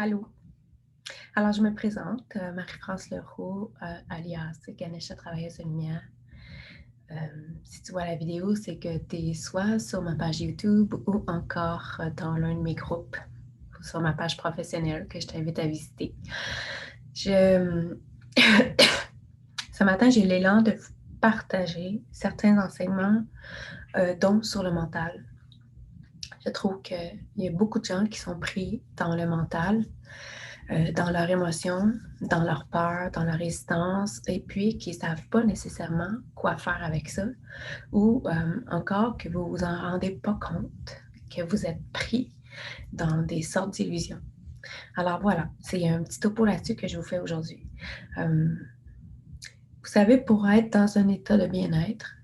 Allô. Alors, je me présente, Marie-France Leroux, alias Ganesha Travailleuse de Lumière. Si tu vois la vidéo, c'est que tu es soit sur ma page YouTube ou encore dans l'un de mes groupes, ou sur ma page professionnelle que je t'invite à visiter. Ce matin, j'ai l'élan de vous partager certains enseignements, dont sur le mental. Je trouve qu'il y a beaucoup de gens qui sont pris dans le mental, dans leurs émotions, dans leur peur, dans leur résistance, et puis qui ne savent pas nécessairement quoi faire avec ça, ou encore que vous ne vous en rendez pas compte, que vous êtes pris dans des sortes d'illusions. Alors voilà, c'est un petit topo là-dessus que je vous fais aujourd'hui. Vous savez, pour être dans un état de bien-être,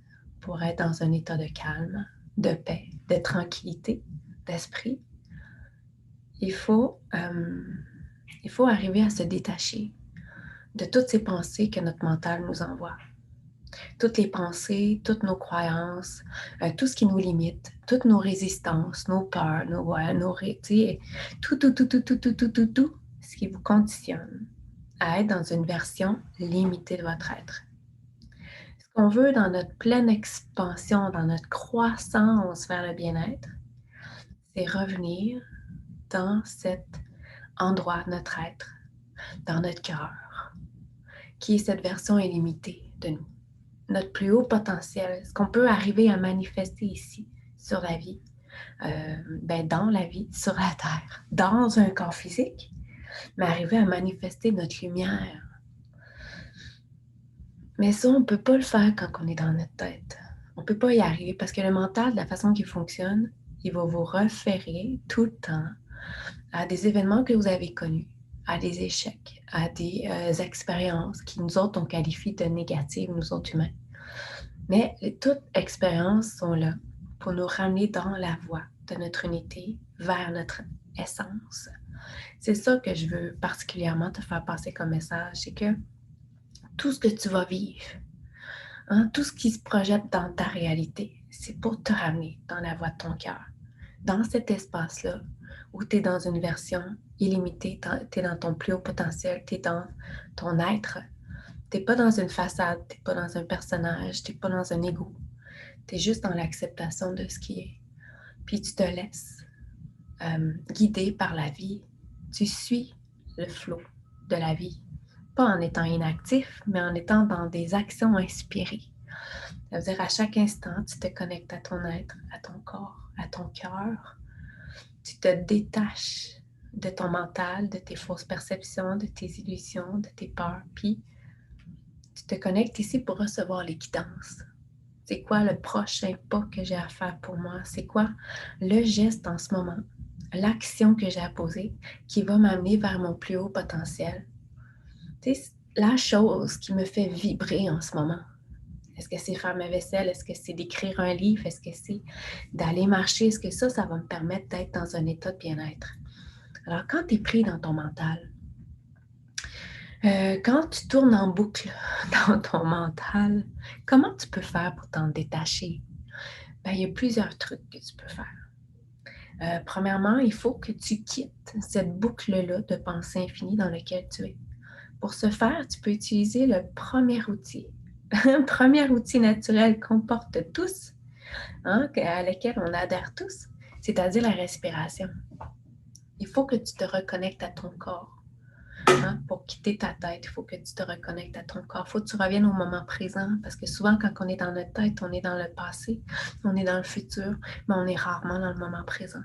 pour être dans un état de calme, de paix, de tranquillité, d'esprit, il faut arriver à se détacher de toutes ces pensées que notre mental nous envoie. Toutes les pensées, toutes nos croyances, tout ce qui nous limite, toutes nos résistances, nos peurs, tout, ce qui vous conditionne à être dans une version limitée de votre être. Ce qu'on veut dans notre pleine expansion, dans notre croissance vers le bien-être, c'est revenir dans cet endroit de notre être, dans notre cœur, qui est cette version illimitée de nous. Notre plus haut potentiel, ce qu'on peut arriver à manifester ici, sur la vie, dans la vie, sur la Terre, dans un corps physique, mais arriver à manifester notre lumière. Mais ça, on ne peut pas le faire quand on est dans notre tête. On ne peut pas y arriver parce que le mental, de la façon qu'il fonctionne, il va vous référer tout le temps à des événements que vous avez connus, à des échecs, à des expériences qui nous autres, on qualifie de négatives, nous autres humains. Mais toutes expériences sont là pour nous ramener dans la voie de notre unité, vers notre essence. C'est ça que je veux particulièrement te faire passer comme message, c'est que tout ce que tu vas vivre, tout ce qui se projette dans ta réalité, c'est pour te ramener dans la voie de ton cœur, dans cet espace-là où tu es dans une version illimitée, tu es dans ton plus haut potentiel, tu es dans ton être. Tu n'es pas dans une façade, tu n'es pas dans un personnage, tu n'es pas dans un ego. Tu es juste dans l'acceptation de ce qui est. Puis tu te laisses guider par la vie. Tu suis le flot de la vie. Pas en étant inactif, mais en étant dans des actions inspirées. Ça veut dire à chaque instant, tu te connectes à ton être, à ton corps, à ton cœur. Tu te détaches de ton mental, de tes fausses perceptions, de tes illusions, de tes peurs. Puis tu te connectes ici pour recevoir les guidances. C'est quoi le prochain pas que j'ai à faire pour moi? C'est quoi le geste en ce moment? L'action que j'ai à poser qui va m'amener vers mon plus haut potentiel? C'est la chose qui me fait vibrer en ce moment. Est-ce que c'est faire ma vaisselle? Est-ce que c'est d'écrire un livre? Est-ce que c'est d'aller marcher? Est-ce que ça va me permettre d'être dans un état de bien-être? Alors, quand tu es pris dans ton mental, quand tu tournes en boucle dans ton mental, comment tu peux faire pour t'en détacher? Il y a plusieurs trucs que tu peux faire. Premièrement, il faut que tu quittes cette boucle-là de pensée infinie dans laquelle tu es. Pour ce faire, tu peux utiliser le premier outil. Un premier outil naturel qu'on porte tous, à lequel on adhère tous, c'est-à-dire la respiration. Il faut que tu te reconnectes à ton corps. Pour quitter ta tête, il faut que tu te reconnectes à ton corps. Il faut que tu reviennes au moment présent parce que souvent, quand on est dans notre tête, on est dans le passé, on est dans le futur, mais on est rarement dans le moment présent.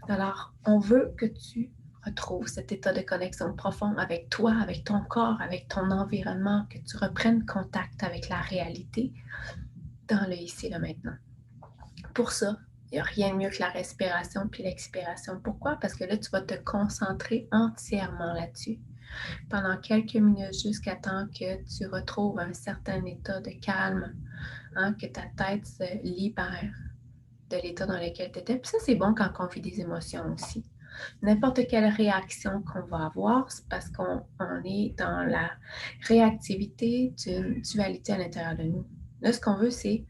Alors, on veut que tu retrouves cet état de connexion profond avec toi, avec ton corps, avec ton environnement, que tu reprennes contact avec la réalité dans le ici et le maintenant. Pour ça, il n'y a rien de mieux que la respiration puis l'expiration. Pourquoi? Parce que là, tu vas te concentrer entièrement là-dessus pendant quelques minutes jusqu'à temps que tu retrouves un certain état de calme, que ta tête se libère de l'état dans lequel tu étais. Puis ça, c'est bon quand on vit des émotions aussi. N'importe quelle réaction qu'on va avoir, c'est parce qu'on est dans la réactivité d'une dualité à l'intérieur de nous. Là, ce qu'on veut, c'est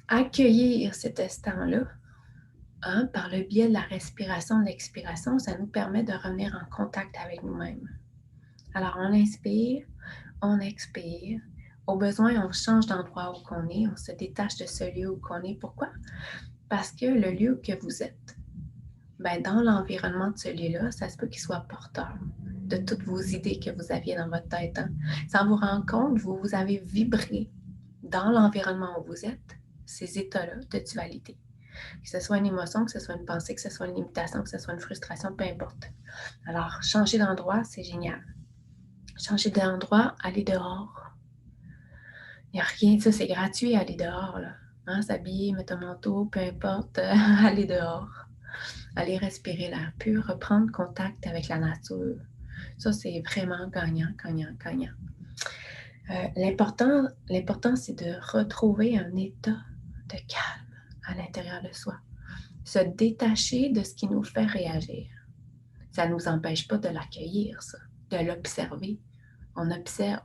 accueillir cet instant-là Hein, par le biais de la respiration, de l'expiration, ça nous permet de revenir en contact avec nous-mêmes. Alors, on inspire, on expire. Au besoin, on change d'endroit où qu'on est, on se détache de ce lieu où qu'on est. Pourquoi? Parce que le lieu que vous êtes, ben, dans l'environnement de ce lieu-là, ça se peut qu'il soit porteur de toutes vos idées que vous aviez dans votre tête. Hein. Sans vous rendre compte, vous avez vibré dans l'environnement où vous êtes, ces états-là de dualité. Que ce soit une émotion, que ce soit une pensée, que ce soit une limitation, que ce soit une frustration, peu importe. Alors, changer d'endroit, c'est génial. Changer d'endroit, aller dehors. Il n'y a rien, ça c'est gratuit, aller dehors. Là. Hein, s'habiller, mettre un manteau, peu importe, aller dehors. Aller respirer l'air pur, reprendre contact avec la nature. Ça, c'est vraiment gagnant, gagnant, gagnant. L'important, c'est de retrouver un état de calme à l'intérieur de soi. Se détacher de ce qui nous fait réagir. Ça ne nous empêche pas de l'accueillir, ça, de l'observer. On observe.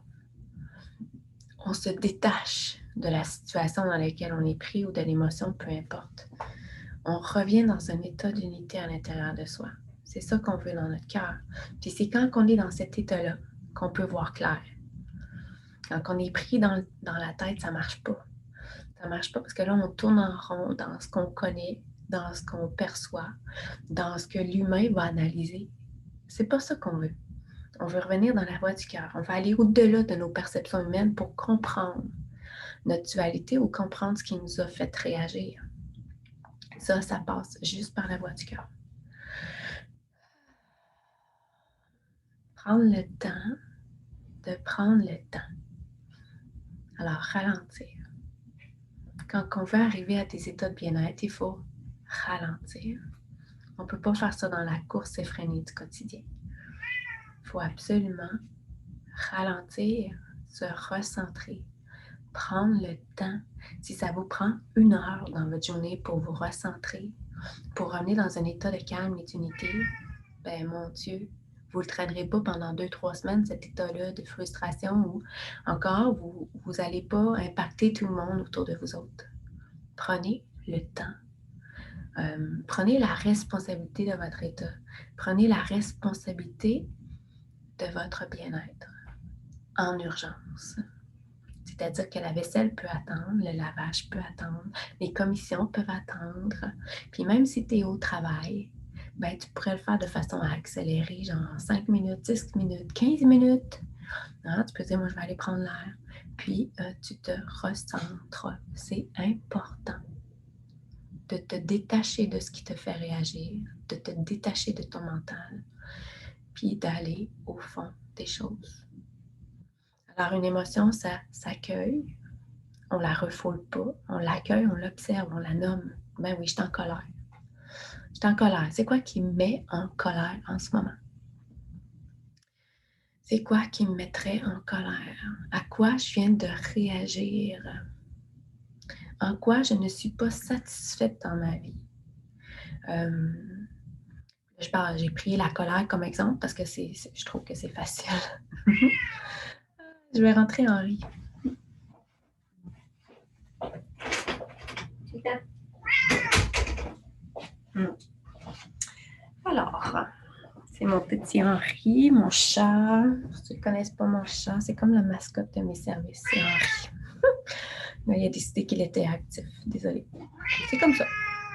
On se détache de la situation dans laquelle on est pris ou de l'émotion, peu importe. On revient dans un état d'unité à l'intérieur de soi. C'est ça qu'on veut dans notre cœur. Puis c'est quand on est dans cet état-là qu'on peut voir clair. Quand on est pris dans la tête, ça ne marche pas. Ça ne marche pas parce que là, on tourne en rond dans ce qu'on connaît, dans ce qu'on perçoit, dans ce que l'humain va analyser. C'est pas ça qu'on veut. On veut revenir dans la voie du cœur. On va aller au-delà de nos perceptions humaines pour comprendre notre dualité ou comprendre ce qui nous a fait réagir. Ça passe juste par la voie du cœur. Prendre le temps de prendre le temps. Alors, ralentir. Quand on veut arriver à des états de bien-être, il faut ralentir. On ne peut pas faire ça dans la course effrénée du quotidien. Il faut absolument ralentir, se recentrer, prendre le temps. Si ça vous prend 1 heure dans votre journée pour vous recentrer, pour revenir dans un état de calme et d'unité, ben mon Dieu, vous ne le traînerez pas pendant 2-3 semaines, cet état-là de frustration ou encore, vous n'allez pas impacter tout le monde autour de vous autres. Prenez le temps. Prenez la responsabilité de votre état. Prenez la responsabilité de votre bien-être en urgence. C'est-à-dire que la vaisselle peut attendre, le lavage peut attendre, les commissions peuvent attendre. Puis même si tu es au travail, ben, tu pourrais le faire de façon accélérée, genre 5 minutes, 10 minutes, 15 minutes. Hein? Tu peux dire, moi, je vais aller prendre l'air. Puis, tu te recentres. C'est important de te détacher de ce qui te fait réagir, de te détacher de ton mental, puis d'aller au fond des choses. Alors, une émotion, ça s'accueille. On ne la refoule pas. On l'accueille, on l'observe, on la nomme. Ben oui, je suis en colère. Je suis en colère. C'est quoi qui me met en colère en ce moment? C'est quoi qui me mettrait en colère? À quoi je viens de réagir? En quoi je ne suis pas satisfaite dans ma vie? J'ai pris la colère comme exemple parce que je trouve que c'est facile. Je vais rentrer en riz. Alors, c'est mon petit Henri, mon chat. Ceux qui ne connaissent pas mon chat, c'est comme la mascotte de mes services, c'est Henri. Il a décidé qu'il était actif. Désolée. C'est comme ça.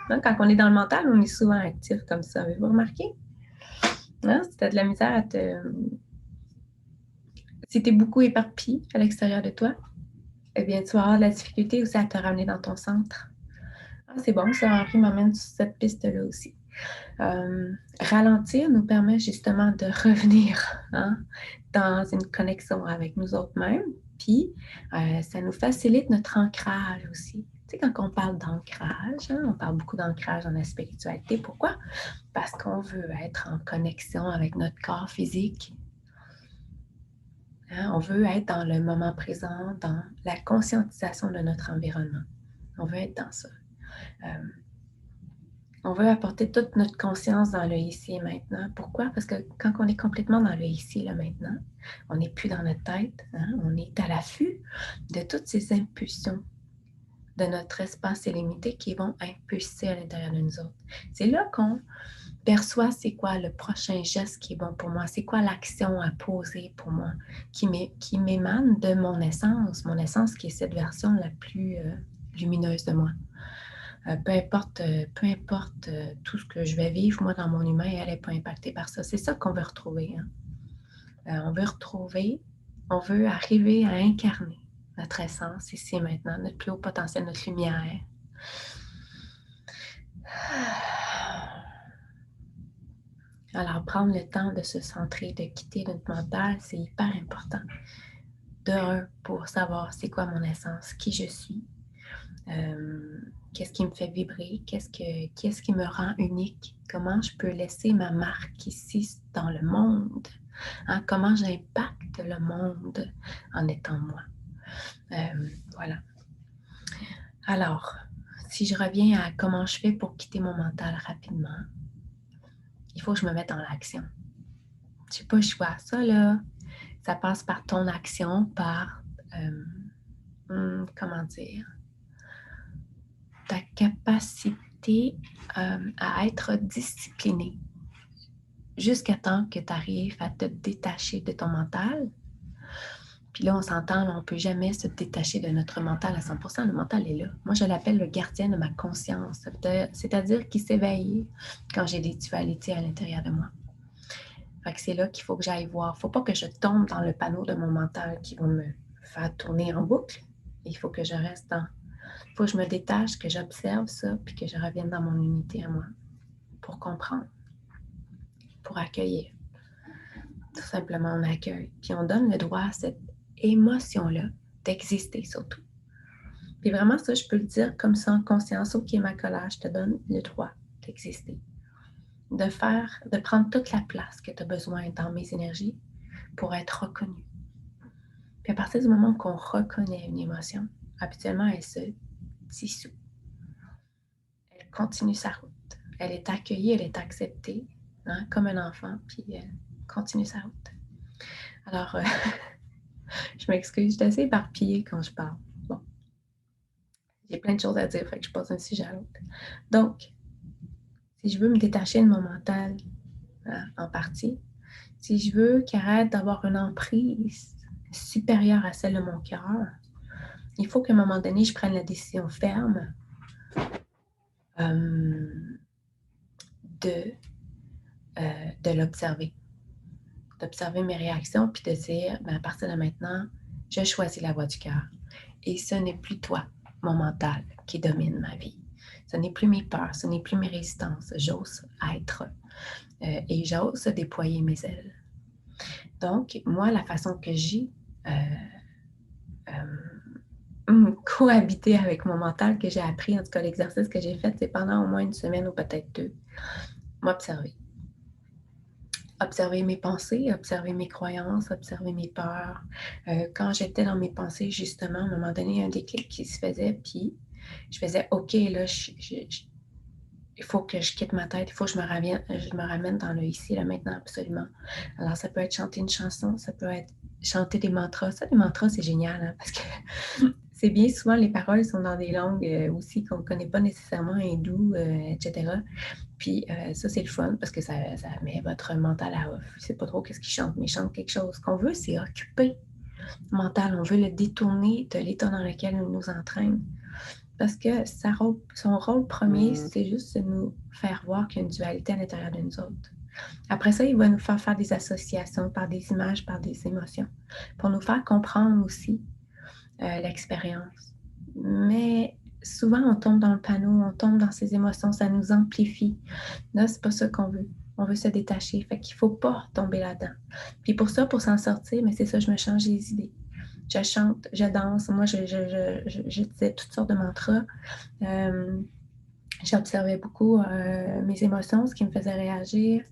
Hein, quand on est dans le mental, on est souvent actif comme ça. Avez-vous remarqué? Hein, si tu as de la misère à te... Si tu es beaucoup éparpillé à l'extérieur de toi, eh bien, tu vas avoir de la difficulté aussi à te ramener dans ton centre. Ah, c'est bon, ça, Henri m'amène sur cette piste-là aussi. Ralentir nous permet justement de revenir dans une connexion avec nous autres-mêmes, puis ça nous facilite notre ancrage aussi. Tu sais, quand on parle d'ancrage, on parle beaucoup d'ancrage dans la spiritualité. Pourquoi? Parce qu'on veut être en connexion avec notre corps physique. On veut être dans le moment présent, dans la conscientisation de notre environnement. On veut être dans ça. On veut apporter toute notre conscience dans le ici et maintenant. Pourquoi? Parce que quand on est complètement dans le ici et le maintenant, on n'est plus dans notre tête, on est à l'affût de toutes ces impulsions de notre espace illimité qui vont impulser à l'intérieur de nous autres. C'est là qu'on perçoit c'est quoi le prochain geste qui est bon pour moi, c'est quoi l'action à poser pour moi, qui m'émane de mon essence qui est cette version la plus lumineuse de moi. Peu importe tout ce que je vais vivre, moi, dans mon humain, elle n'est pas impactée par ça. C'est ça qu'on veut retrouver. Hein? On veut arriver à incarner notre essence ici et maintenant, notre plus haut potentiel, notre lumière. Alors, prendre le temps de se centrer, de quitter notre mental, c'est hyper important. De un, pour savoir c'est quoi mon essence, qui je suis, qu'est-ce qui me fait vibrer, qu'est-ce qui me rend unique, comment je peux laisser ma marque ici dans le monde, hein, comment j'impacte le monde en étant moi. Voilà. Alors, si je reviens à comment je fais pour quitter mon mental rapidement, il faut que je me mette dans l'action. Je n'ai pas le choix. Ça, là, ça passe par ton action, par, comment dire, ta capacité à être discipliné jusqu'à temps que tu arrives à te détacher de ton mental. Puis là, on s'entend, on ne peut jamais se détacher de notre mental à 100%. Le mental est là. Moi, je l'appelle le gardien de ma conscience, c'est-à-dire qu'il s'éveille quand j'ai des dualités à l'intérieur de moi. Fait que c'est là qu'il faut que j'aille voir. Il ne faut pas que je tombe dans le panneau de mon mental qui va me faire tourner en boucle. Il faut que je reste dans... Il faut que je me détache, que j'observe ça, puis que je revienne dans mon unité à moi pour comprendre, pour accueillir. Tout simplement, on accueille. Puis on donne le droit à cette émotion-là d'exister surtout. Puis vraiment, ça, je peux le dire comme ça en conscience. OK, ma colère, je te donne le droit d'exister. De prendre toute la place que tu as besoin dans mes énergies pour être reconnu. Puis à partir du moment qu'on reconnaît une émotion, habituellement, elle se dissout. Elle continue sa route. Elle est accueillie, elle est acceptée, hein, comme un enfant, puis elle continue sa route. Alors, je m'excuse, je suis assez éparpillée quand je parle. Bon. J'ai plein de choses à dire, fait que je passe d'un sujet à l'autre. Donc, si je veux me détacher de mon mental, hein, en partie, si je veux qu'il arrête d'avoir une emprise supérieure à celle de mon cœur, il faut qu'à un moment donné, je prenne la décision ferme de l'observer. D'observer mes réactions, puis de dire, à partir de maintenant, je choisis la voie du cœur. Et ce n'est plus toi, mon mental, qui domine ma vie. Ce n'est plus mes peurs, ce n'est plus mes résistances. J'ose être et j'ose déployer mes ailes. Donc, moi, la façon que j'ai cohabité avec mon mental, que j'ai appris, en tout cas l'exercice que j'ai fait, c'est pendant au moins une semaine ou peut-être 2, m'observer. Observer mes pensées, observer mes croyances, observer mes peurs. Quand j'étais dans mes pensées, justement, à un moment donné, un déclic qui se faisait, puis je faisais « OK, là, il faut que je quitte ma tête, il faut que je me ramène dans le ici, là, maintenant, absolument. » Alors, ça peut être chanter une chanson, ça peut être chanter des mantras. Ça, les mantras, c'est génial, hein, parce que c'est bien souvent, les paroles sont dans des langues aussi qu'on ne connaît pas nécessairement, hindou, etc. Puis ça, c'est le fun parce que ça met votre mental à off. Je ne sais pas trop qu'est-ce qu'il chante, mais il chante quelque chose. Ce qu'on veut, c'est occuper le mental. On veut le détourner de l'état dans lequel il nous entraîne. Parce que son rôle premier, c'est juste de nous faire voir qu'il y a une dualité à l'intérieur de nous autres. Après ça, il va nous faire des associations par des images, par des émotions, pour nous faire comprendre aussi l'expérience. Mais souvent, on tombe dans le panneau, on tombe dans ses émotions, ça nous amplifie. Là, c'est pas ça qu'on veut. On veut se détacher. Fait qu'il faut pas tomber là-dedans. Puis pour ça, pour s'en sortir, mais c'est ça, je me change les idées. Je chante, je danse. Moi, je disais toutes sortes de mantras. J'observais beaucoup mes émotions, ce qui me faisait réagir.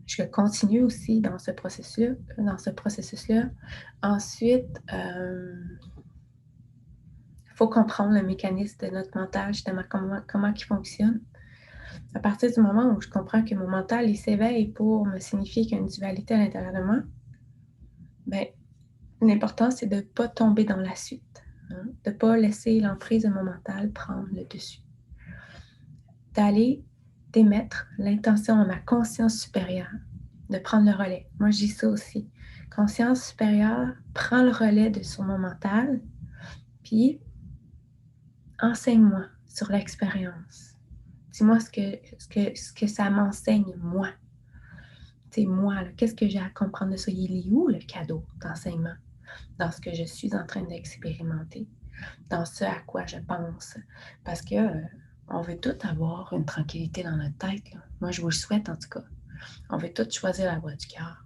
Je continue aussi dans ce processus-là. Ensuite, il faut comprendre le mécanisme de notre mental, justement, comment il fonctionne. À partir du moment où je comprends que mon mental, il s'éveille pour me signifier qu'il y a une dualité à l'intérieur de moi, bien, l'important, c'est de ne pas tomber dans la suite. hein, de ne pas laisser l'emprise de mon mental prendre le dessus. D'aller d'émettre l'intention à ma conscience supérieure, de prendre le relais. Moi, je dis ça aussi. Conscience supérieure prend le relais sur mon mental, puis enseigne-moi sur l'expérience. Dis-moi ce que ça m'enseigne, moi. C'est moi, qu'est-ce que j'ai à comprendre de ça? Il est où le cadeau d'enseignement dans ce que je suis en train d'expérimenter, dans ce à quoi je pense? Parce que on veut tous avoir une tranquillité dans notre tête. Là. Moi, je vous le souhaite en tout cas. On veut tous choisir la voie du cœur.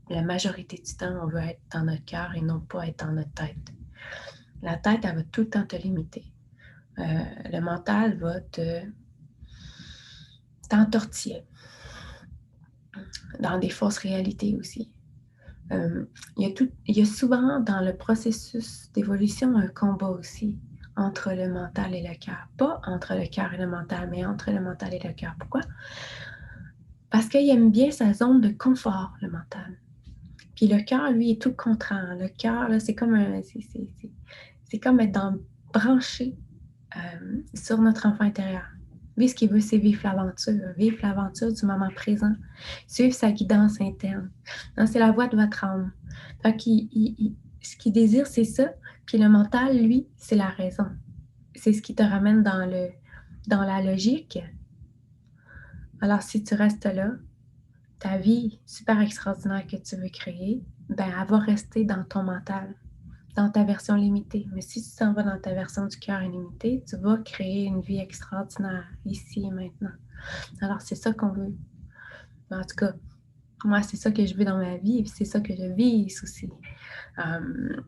La majorité du temps, on veut être dans notre cœur et non pas être dans notre tête. La tête, elle va tout le temps te limiter. Le mental va t'entortiller dans des fausses réalités aussi. Il y a souvent dans le processus d'évolution un combat aussi entre le mental et le cœur. Pas entre le cœur et le mental, mais entre le mental et le cœur. Pourquoi? Parce qu'il aime bien sa zone de confort, le mental. Puis le cœur, lui, est tout le contraire. Le cœur, là, c'est comme c'est comme être branché sur notre enfant intérieur. Lui, ce qu'il veut, c'est vivre l'aventure du moment présent, suivre sa guidance interne. Donc, c'est la voie de votre âme. Fait ce qu'il désire, c'est ça. Puis le mental, lui, c'est la raison. C'est ce qui te ramène dans la logique. Alors, si tu restes là, ta vie super extraordinaire que tu veux créer, ben, elle va rester dans ton mental, dans ta version limitée. Mais si tu t'en vas dans ta version du cœur illimité, tu vas créer une vie extraordinaire ici et maintenant. Alors, c'est ça qu'on veut. En tout cas, moi, c'est ça que je veux dans ma vie et c'est ça que je vis aussi.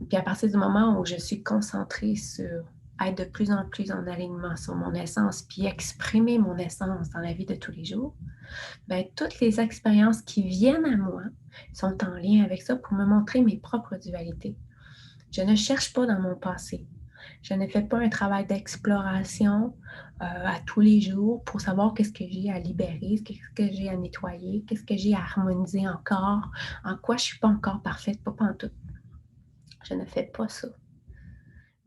Puis à partir du moment où je suis concentrée sur être de plus en plus en alignement sur mon essence, puis exprimer mon essence dans la vie de tous les jours, ben, toutes les expériences qui viennent à moi sont en lien avec ça pour me montrer mes propres dualités. Je ne cherche pas dans mon passé. Je ne fais pas un travail d'exploration à tous les jours pour savoir qu'est-ce que j'ai à libérer, qu'est-ce que j'ai à nettoyer, qu'est-ce que j'ai à harmoniser encore, en quoi je ne suis pas encore parfaite, pas en tout. Je ne fais pas ça.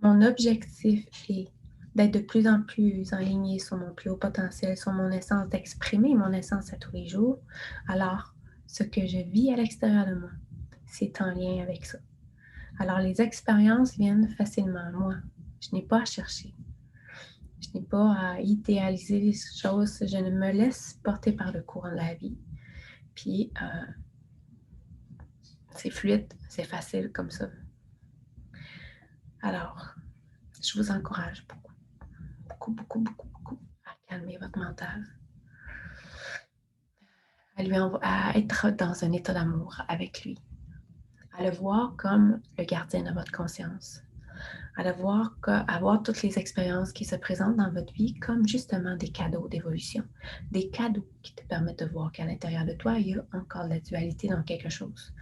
Mon objectif est d'être de plus en plus alignée sur mon plus haut potentiel, sur mon essence, d'exprimer mon essence à tous les jours. Alors, ce que je vis à l'extérieur de moi, c'est en lien avec ça. Alors, les expériences viennent facilement à moi. Je n'ai pas à chercher. Je n'ai pas à idéaliser les choses. Je ne me laisse porter par le courant de la vie. Puis, c'est fluide, c'est facile comme ça. Alors, je vous encourage beaucoup à calmer votre mental, à être dans un état d'amour avec lui, à le voir comme le gardien de votre conscience, à le voir avoir toutes les expériences qui se présentent dans votre vie comme justement des cadeaux d'évolution, des cadeaux qui te permettent de voir qu'à l'intérieur de toi, il y a encore de la dualité dans quelque chose.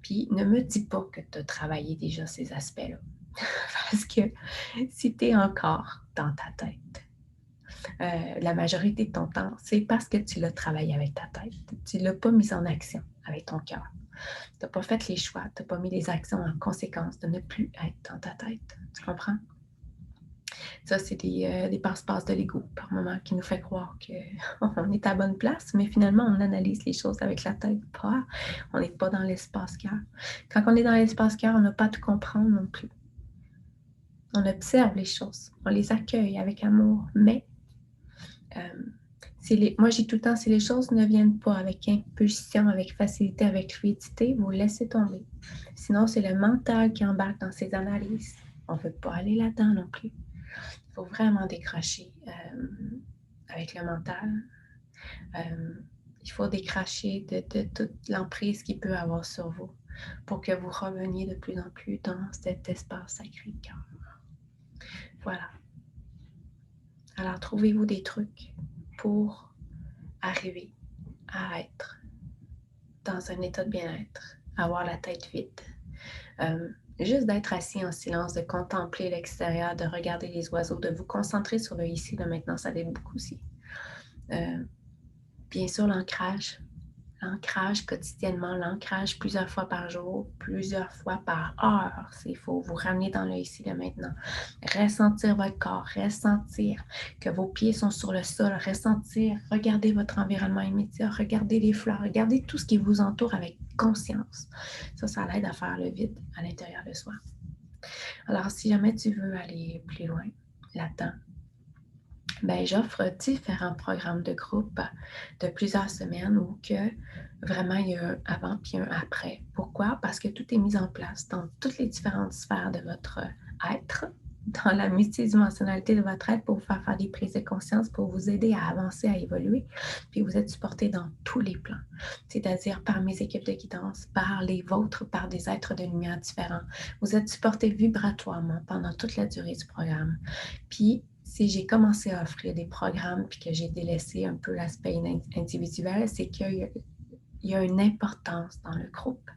Puis ne me dis pas que tu as travaillé déjà ces aspects-là, parce que si tu es encore dans ta tête, la majorité de ton temps, c'est parce que tu l'as travaillé avec ta tête. Tu ne l'as pas mis en action avec ton cœur. Tu n'as pas fait les choix, tu n'as pas mis les actions en conséquence de ne plus être dans ta tête. Tu comprends? Ça, c'est des passe-passe de l'ego par moment qui nous fait croire qu'on est à la bonne place, mais finalement, on analyse les choses avec la tête. On n'est pas dans l'espace cœur. Quand on est dans l'espace cœur, on n'a pas à tout comprendre non plus. On observe les choses, on les accueille avec amour, mais moi, je dis tout le temps, si les choses ne viennent pas avec impulsion, avec facilité, avec fluidité, vous laissez tomber. Sinon, c'est le mental qui embarque dans ces analyses. On ne veut pas aller là-dedans non plus. Il faut vraiment décrocher avec le mental. Il faut décrocher de toute l'emprise qu'il peut avoir sur vous pour que vous reveniez de plus en plus dans cet espace sacré de cœur. Voilà. Alors, trouvez-vous des trucs pour arriver à être dans un état de bien-être, avoir la tête vide. Juste d'être assis en silence, de contempler l'extérieur, de regarder les oiseaux, de vous concentrer sur le ici, le maintenant, ça aide beaucoup aussi. Bien sûr, l'ancrage. L'ancrage quotidiennement, l'ancrage plusieurs fois par jour, plusieurs fois par heure. Il faut vous ramener dans le ici, le maintenant. Ressentir votre corps, ressentir que vos pieds sont sur le sol, ressentir, regarder votre environnement immédiat, regarder les fleurs, regarder tout ce qui vous entoure avec conscience. Ça l'aide à faire le vide à l'intérieur de soi. Alors, si jamais tu veux aller plus loin là-dedans, j'offre différents programmes de groupe de plusieurs semaines où que vraiment il y a un avant puis un après. Pourquoi? Parce que tout est mis en place dans toutes les différentes sphères de votre être, dans la multidimensionnalité de votre être pour vous faire des prises de conscience, pour vous aider à avancer, à évoluer. Puis vous êtes supporté dans tous les plans, c'est-à-dire par mes équipes de guidance, par les vôtres, par des êtres de lumière différents. Vous êtes supporté vibratoirement pendant toute la durée du programme. Puis, si j'ai commencé à offrir des programmes puis que j'ai délaissé un peu l'aspect individuel, c'est qu'il y a une importance dans le groupe.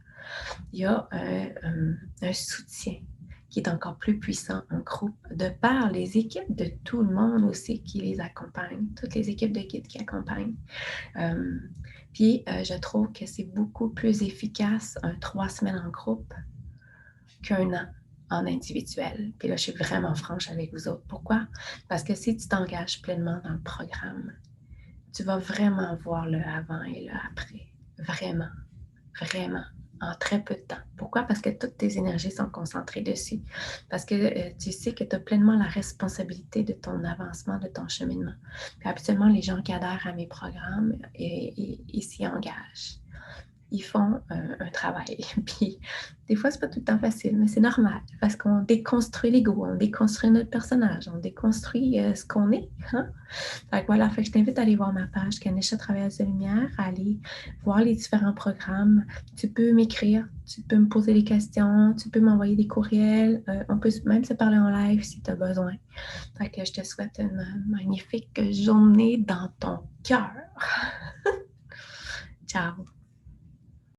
Il y a un soutien qui est encore plus puissant en groupe, de par les équipes de tout le monde aussi qui les accompagnent, toutes les équipes de guides qui accompagnent. Puis, je trouve que c'est beaucoup plus efficace un 3 semaines en groupe qu'un an en individuel. Puis là, je suis vraiment franche avec vous autres. Pourquoi? Parce que si tu t'engages pleinement dans le programme, tu vas vraiment voir le avant et le après. Vraiment, vraiment, en très peu de temps. Pourquoi? Parce que toutes tes énergies sont concentrées dessus. Parce que tu sais que tu as pleinement la responsabilité de ton avancement, de ton cheminement. Puis habituellement, les gens qui adhèrent à mes programmes, ils s'y engagent. Ils font un travail. Puis des fois, c'est pas tout le temps facile, mais c'est normal parce qu'on déconstruit l'ego, on déconstruit notre personnage, on déconstruit ce qu'on est. Hein? Fait que voilà, fait que je t'invite à aller voir ma page Kanesha Travailleuse de Lumière, à aller voir les différents programmes. Tu peux m'écrire, tu peux me poser des questions, tu peux m'envoyer des courriels. On peut même se parler en live si tu as besoin. Fait que je te souhaite une magnifique journée dans ton cœur. Ciao!